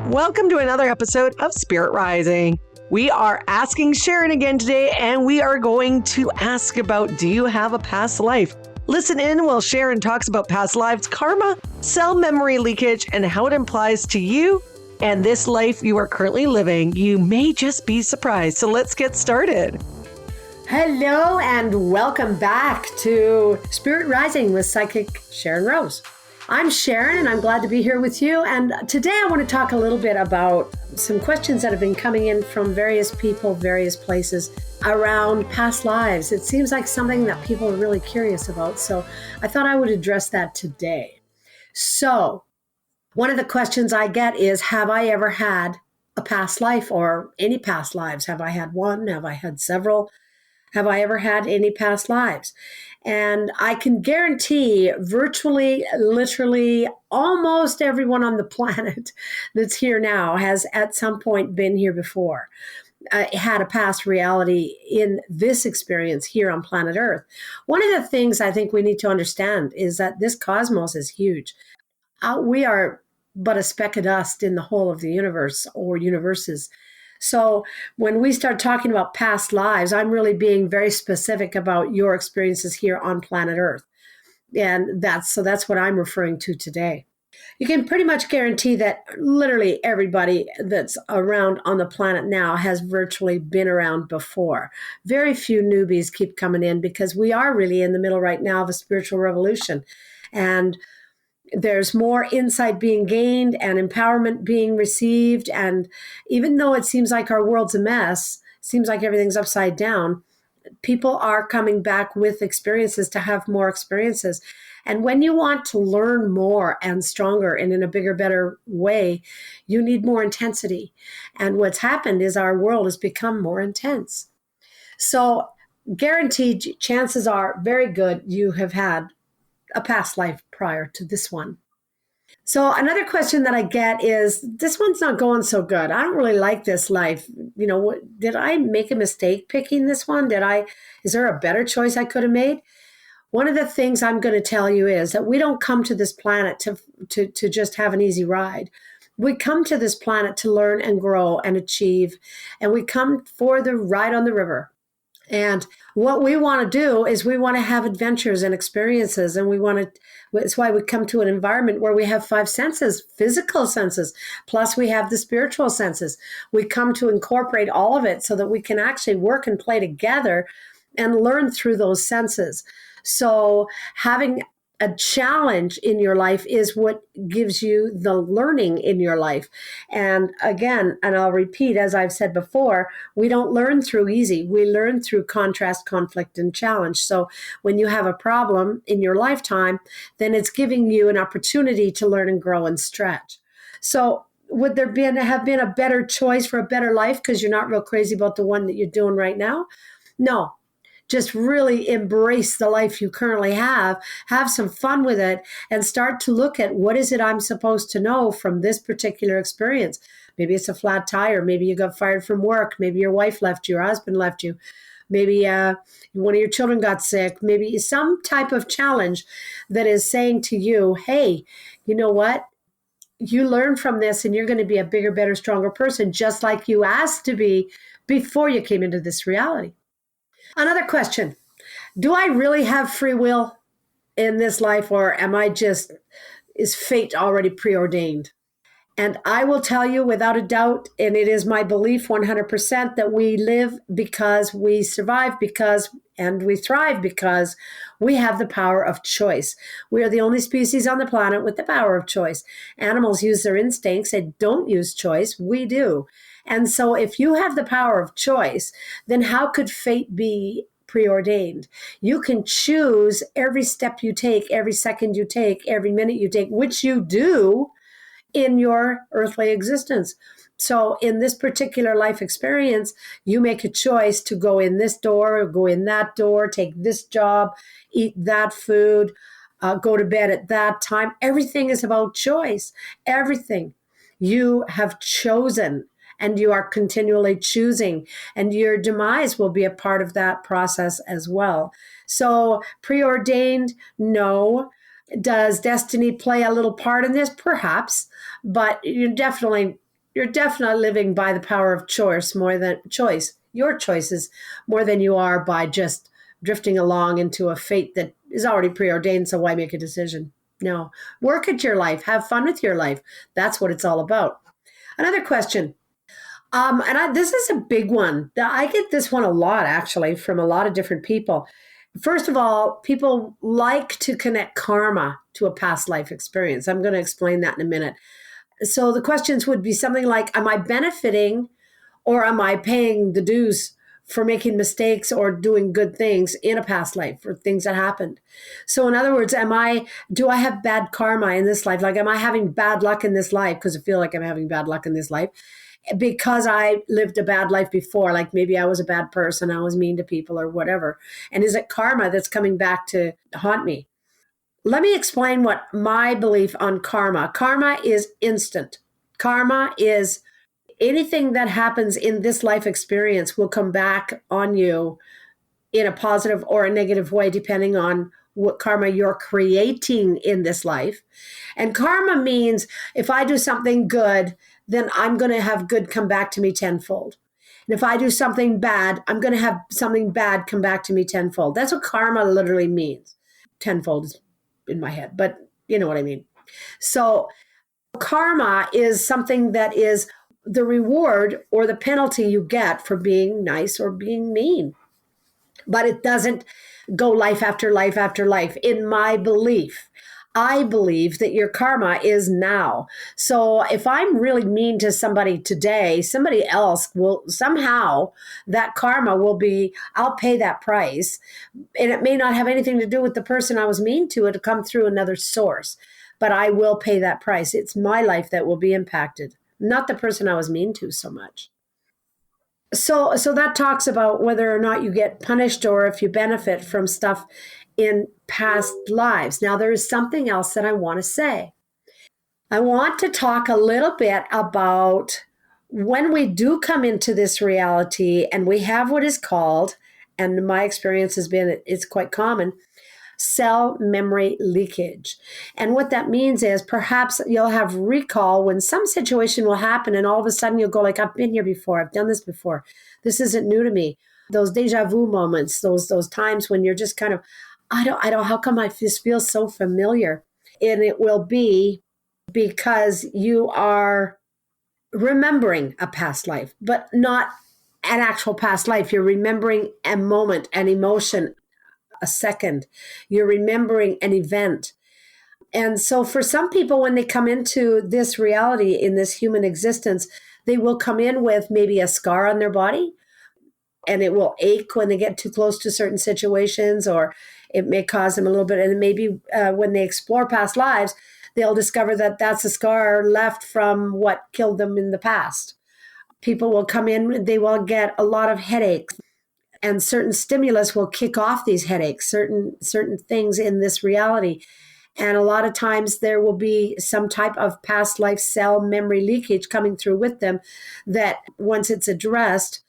Welcome to another episode of Spirit Rising. We are asking Sharyn again today, and we are going to ask about, do you have a past life? Listen in while Sharyn talks about past lives, karma, cell memory leakage, and how it applies to you and this life you are currently living. You may just be surprised. So let's get started. Hello and welcome back to Spirit Rising with Psychic Sharyn Rose. I'm Sharyn and I'm glad to be here with you. And today I want to talk a little bit about some questions that have been coming in from various people, various places around past lives. It seems like something that people are really curious about. So I thought I would address that today. So one of the questions I get is, have I ever had a past life or any past lives? Have I had one? Have I had several? Have I ever had any past lives? And I can guarantee virtually, literally, almost everyone on the planet that's here now has at some point been here before, had a past reality in this experience here on planet Earth. One of the things I think we need to understand is that this cosmos is huge. We are but a speck of dust in the whole of the universe or universes. So when we start talking about past lives, I'm really being very specific about your experiences here on planet Earth. And that's what I'm referring to today. You can pretty much guarantee that literally everybody that's around on the planet now has virtually been around before. Very few newbies keep coming in because we are really in the middle right now of a spiritual revolution. And there's more insight being gained and empowerment being received. And even though it seems like our world's a mess, seems like everything's upside down, people are coming back with experiences to have more experiences. And when you want to learn more and stronger and in a bigger, better way, you need more intensity. And what's happened is our world has become more intense. So guaranteed, chances are very good you have had a past life prior to this one. So another question that I get is, this one's not going so good. I don't really like this life. You know, did I make a mistake picking this one? Is there a better choice I could have made? One of the things I'm going to tell you is that we don't come to this planet to just have an easy ride. We come to this planet to learn and grow and achieve, and we come for the ride on the river. And what we want to do is we want to have adventures and experiences, and it's why we come to an environment where we have five senses, physical senses, plus we have the spiritual senses. We come to incorporate all of it so that we can actually work and play together and learn through those senses. So having a challenge in your life is what gives you the learning in your life. And again, and I'll repeat, as I've said before, we don't learn through easy. We learn through contrast, conflict, and challenge. So when you have a problem in your lifetime, then it's giving you an opportunity to learn and grow and stretch. So would there have been a better choice for a better life because you're not real crazy about the one that you're doing right now? No. Just really embrace the life you currently have some fun with it, and start to look at, what is it I'm supposed to know from this particular experience? Maybe it's a flat tire. Maybe you got fired from work. Maybe your wife left you, your husband left you. Maybe one of your children got sick. Maybe some type of challenge that is saying to you, hey, you know what? You learn from this and you're going to be a bigger, better, stronger person, just like you asked to be before you came into this reality. Another question, do I really have free will in this life, or is fate already preordained? And I will tell you without a doubt, and it is my belief 100%, that we live because we survive and we thrive because we have the power of choice. We are the only species on the planet with the power of choice. Animals use their instincts. They don't use choice. We do. And so if you have the power of choice, then how could fate be preordained? You can choose every step you take, every second you take, every minute you take, which you do in your earthly existence. So in this particular life experience, you make a choice to go in this door or go in that door, take this job, eat that food, go to bed at that time. Everything is about choice. Everything. You have chosen. And you are continually choosing, and your demise will be a part of that process as well. So preordained, no. Does destiny play a little part in this? Perhaps, but you definitely you're definitely living by the power of your choices more than you are by just drifting along into a fate that is already preordained. So why make a decision? No, work at your life, have fun with your life. That's what it's all about. Another question. This is a big one. I get this one a lot, actually, from a lot of different people. First of all, people like to connect karma to a past life experience. I'm going to explain that in a minute. So the questions would be something like, am I benefiting or am I paying the dues for making mistakes or doing good things in a past life for things that happened? So in other words, do I have bad karma in this life? Like, am I having bad luck in this life? Because I feel like I'm having bad luck in this life because I lived a bad life before. Like maybe I was a bad person, I was mean to people or whatever. And is it karma that's coming back to haunt me? Let me explain what my belief on karma. Karma is instant. Karma is anything that happens in this life experience will come back on you in a positive or a negative way, depending on what karma you're creating in this life. And karma means if I do something good, then I'm going to have good come back to me tenfold. And if I do something bad, I'm going to have something bad come back to me tenfold. That's what karma literally means. Tenfold is in my head, but you know what I mean. So karma is something that is the reward or the penalty you get for being nice or being mean. But it doesn't go life after life after life. In my belief, I believe that your karma is now. So if I'm really mean to somebody today, somebody else will somehow, that karma will be, I'll pay that price. And it may not have anything to do with the person I was mean to. It'll come through another source, but I will pay that price. It's my life that will be impacted, not the person I was mean to so much. So that talks about whether or not you get punished or if you benefit from stuff in past lives. Now, there is something else that I want to say. I want to talk a little bit about when we do come into this reality and we have what is called, and my experience has been it's quite common, cell memory leakage. And what that means is perhaps you'll have recall when some situation will happen and all of a sudden you'll go like, I've been here before, I've done this before. This isn't new to me. Those deja vu moments, those times when you're just kind of, I don't, how come this feels so familiar? And it will be because you are remembering a past life, but not an actual past life. You're remembering a moment, an emotion, a second. You're remembering an event. And so for some people, when they come into this reality in this human existence, they will come in with maybe a scar on their body and it will ache when they get too close to certain situations, or it may cause them a little bit. And maybe when they explore past lives, they'll discover that that's a scar left from what killed them in the past. People will come in, they will get a lot of headaches, and certain stimulus will kick off these headaches, certain things in this reality. And a lot of times there will be some type of past life cell memory leakage coming through with them that once it's addressed,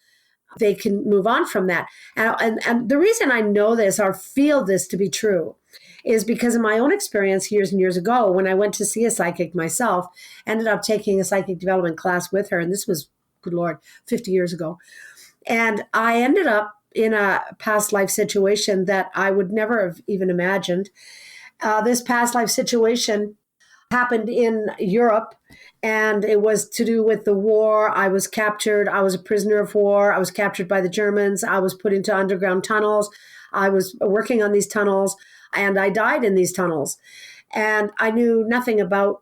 they can move on from that. And the reason I know this or feel this to be true is because of my own experience years and years ago when I went to see a psychic myself, ended up taking a psychic development class with her. And this was, good Lord, 50 years ago. And I ended up in a past life situation that I would never have even imagined. This past life situation happened in Europe, and it was to do with the war. I was captured. I was a prisoner of war. I was captured by the Germans. I was put into underground tunnels. I was working on these tunnels, and I died in these tunnels. And I knew nothing about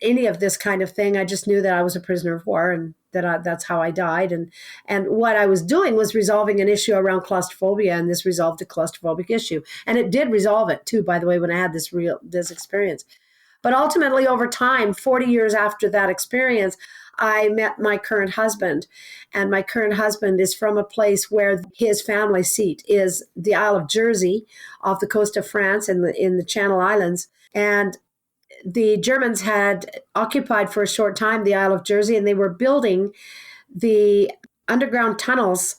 any of this kind of thing. I just knew that I was a prisoner of war and that's how I died. And what I was doing was resolving an issue around claustrophobia, and this resolved a claustrophobic issue. And it did resolve it too, by the way, when I had this experience. But ultimately, over time, 40 years after that experience, I met my current husband. And my current husband is from a place where his family seat is the Isle of Jersey off the coast of France in the Channel Islands. And the Germans had occupied for a short time the Isle of Jersey, and they were building the underground tunnels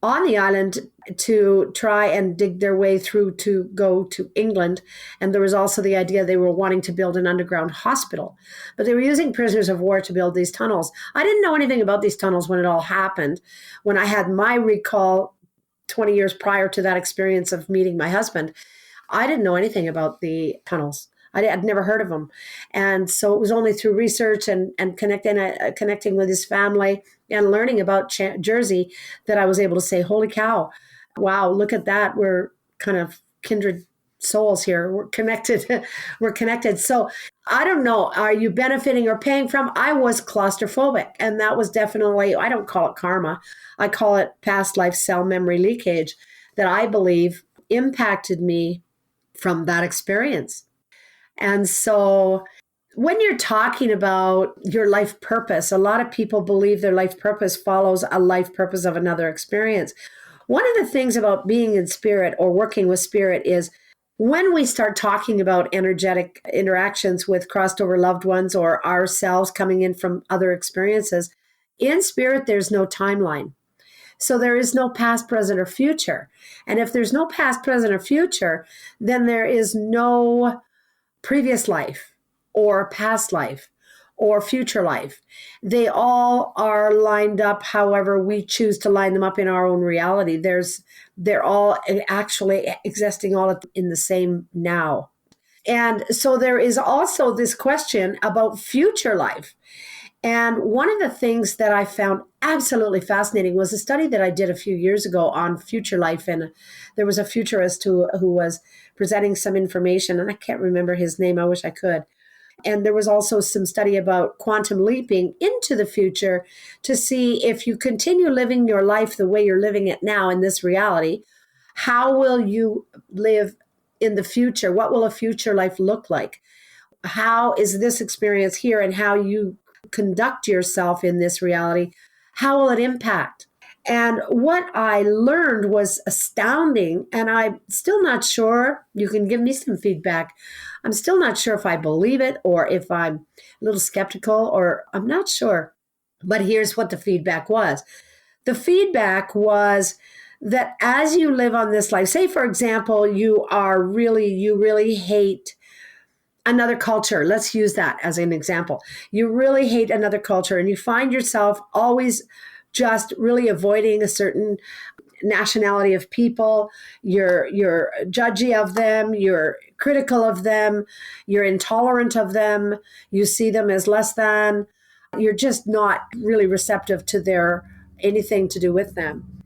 on the island to try and dig their way through to go to England. And there was also the idea they were wanting to build an underground hospital, but they were using prisoners of war to build these tunnels. I didn't know anything about these tunnels when it all happened. When I had my recall 20 years prior to that experience of meeting my husband, I didn't know anything about the tunnels. I'd never heard of them. And so it was only through research and connecting with his family and learning about Jersey that I was able to say, holy cow, wow, look at that. We're kind of kindred souls here. We're connected. We're connected. So I don't know. Are you benefiting or paying from? I was claustrophobic. And that was definitely, I don't call it karma. I call it past life cell memory leakage that I believe impacted me from that experience. And so when you're talking about your life purpose, a lot of people believe their life purpose follows a life purpose of another experience. One of the things about being in spirit or working with spirit is when we start talking about energetic interactions with crossed over loved ones or ourselves coming in from other experiences, in spirit, there's no timeline. So there is no past, present, or future. And if there's no past, present, or future, then there is no previous life or past life or future life. They all are lined up however we choose to line them up in our own reality. They're all actually existing all in the same now. And so there is also this question about future life. And one of the things that I found absolutely fascinating was a study that I did a few years ago on future life. And there was a futurist who was presenting some information, and I can't remember his name. I wish I could. And there was also some study about quantum leaping into the future to see if you continue living your life the way you're living it now in this reality, how will you live in the future? What will a future life look like? How is this experience here and how you conduct yourself in this reality? How will it impact? And what I learned was astounding, and I'm still not sure. You can give me some feedback. I'm still not sure if I believe it or if I'm a little skeptical, or I'm not sure. But here's what the feedback was. The feedback was that as you live on this life, say, for example, you really hate another culture. Let's use that as an example. You really hate another culture and you find yourself always just really avoiding a certain nationality of people. You're judgy of them. You're critical of them. You're intolerant of them. You see them as less than. You're just not really receptive to their anything to do with them.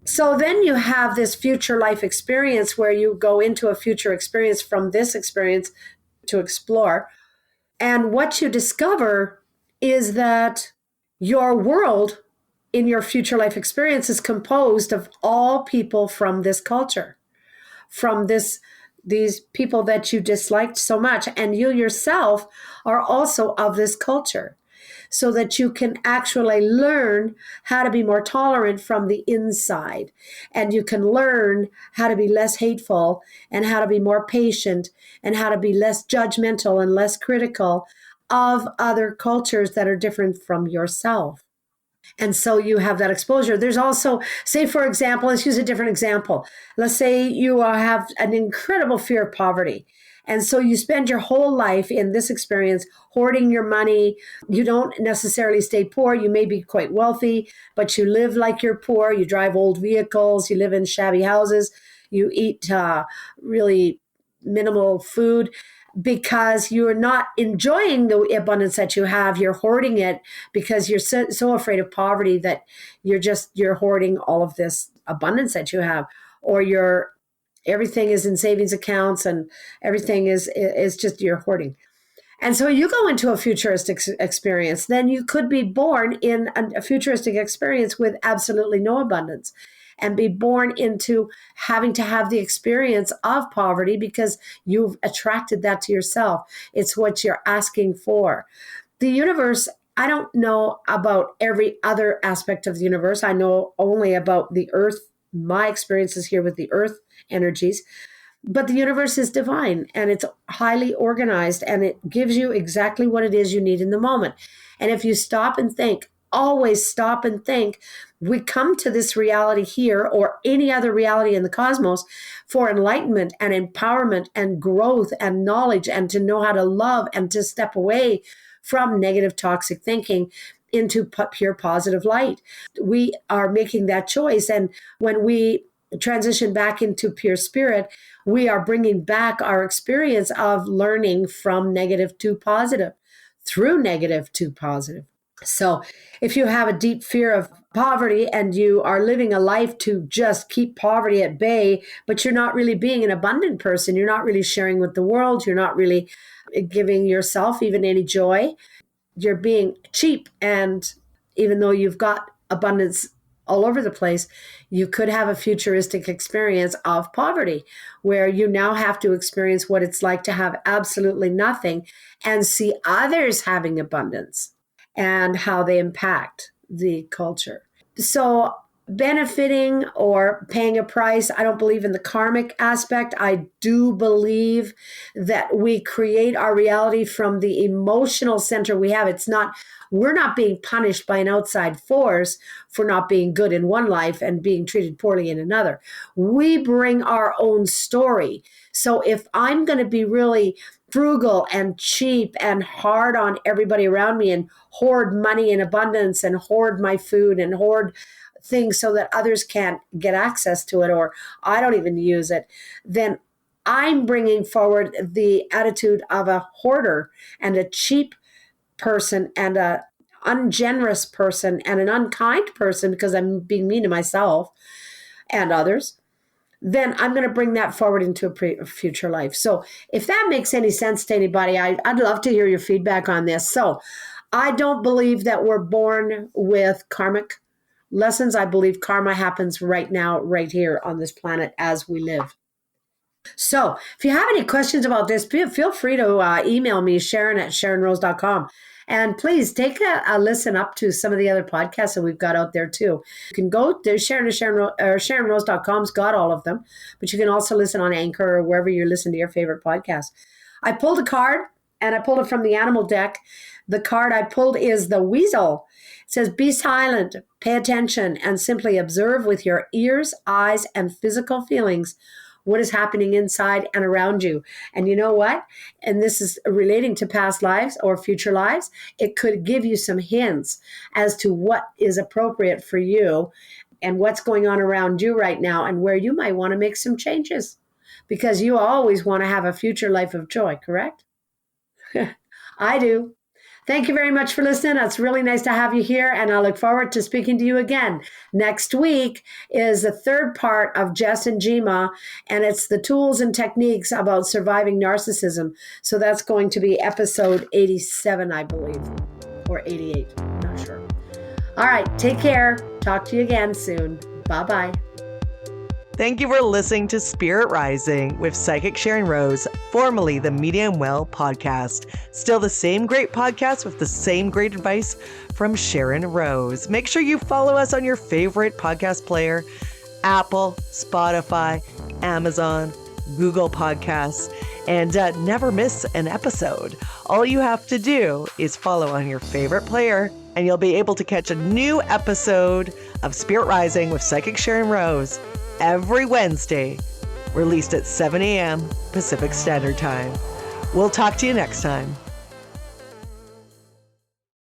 So then you have this future life experience where you go into a future experience from this experience to explore. And what you discover is that your world in your future life experience is composed of all people from this culture, from these people that you disliked so much. And you yourself are also of this culture, so that you can actually learn how to be more tolerant from the inside. And you can learn how to be less hateful and how to be more patient and how to be less judgmental and less critical of other cultures that are different from yourself. And so you have that exposure. There's also, say, for example, let's use a different example. Let's say you have an incredible fear of poverty. And so you spend your whole life in this experience hoarding your money. You don't necessarily stay poor. You may be quite wealthy, but you live like you're poor. You drive old vehicles. You live in shabby houses. You eat really minimal food because you're not enjoying the abundance that you have. You're hoarding it because you're so afraid of poverty that you're hoarding all of this abundance that you have, or everything is in savings accounts and everything is just you're hoarding. And so you go into a futuristic experience, then you could be born in a futuristic experience with absolutely no abundance and be born into having to have the experience of poverty because you've attracted that to yourself. It's what you're asking for. The universe, I don't know about every other aspect of the universe. I know only about the earth, my experiences here with the earth energies. But the universe is divine and it's highly organized and it gives you exactly what it is you need in the moment. And if you stop and think, always stop and think, we come to this reality here or any other reality in the cosmos for enlightenment and empowerment and growth and knowledge and to know how to love and to step away from negative toxic thinking into pure positive light. We are making that choice. And when we transition back into pure spirit, we are bringing back our experience of learning from negative to positive, through negative to positive. So if you have a deep fear of poverty and you are living a life to just keep poverty at bay, but you're not really being an abundant person, you're not really sharing with the world, you're not really giving yourself even any joy, you're being cheap. And even though you've got abundance all over the place, you could have a futuristic experience of poverty where you now have to experience what it's like to have absolutely nothing and see others having abundance and how they impact the culture. So benefiting or paying a price, I don't believe in the karmic aspect. I do believe that we create our reality from the emotional center we have. We're not being punished by an outside force for not being good in one life and being treated poorly in another. We bring our own story. So if I'm going to be really frugal and cheap and hard on everybody around me and hoard money in abundance and hoard my food and hoard things so that others can't get access to it or I don't even use it, then I'm bringing forward the attitude of a hoarder and a cheap person and a ungenerous person and an unkind person because I'm being mean to myself and others. Then I'm going to bring that forward into a future life. So if that makes any sense to anybody, I'd love to hear your feedback on this. So I don't believe that we're born with karmic lessons. I believe karma happens right now, right here on this planet as we live. So if you have any questions about this, feel free to email me, Sharyn@SharynRose.com. And please take a listen up to some of the other podcasts that we've got out there too. You can go to SharynRose.com's got all of them, but you can also listen on Anchor or wherever you listen to your favorite podcast. I pulled a card and I pulled it from the animal deck. The card I pulled is the weasel. It says, be silent, pay attention, and simply observe with your ears, eyes, and physical feelings what is happening inside and around you. And you know what? And this is relating to past lives or future lives. It could give you some hints as to what is appropriate for you and what's going on around you right now and where you might want to make some changes because you always want to have a future life of joy, correct? I do. Thank you very much for listening. It's really nice to have you here, and I look forward to speaking to you again. Next week is the third part of Jess and Jima, and it's the tools and techniques about surviving narcissism. So that's going to be episode 87, I believe, or 88. I'm not sure. All right, take care. Talk to you again soon. Bye-bye. Thank you for listening to Spirit Rising with Psychic Sharyn Rose, formerly the Medium Well podcast. Still the same great podcast with the same great advice from Sharyn Rose. Make sure you follow us on your favorite podcast player, Apple, Spotify, Amazon, Google Podcasts, and never miss an episode. All you have to do is follow on your favorite player, and you'll be able to catch a new episode of Spirit Rising with Psychic Sharyn Rose every Wednesday, released at 7 a.m. Pacific Standard Time. We'll talk to you next time.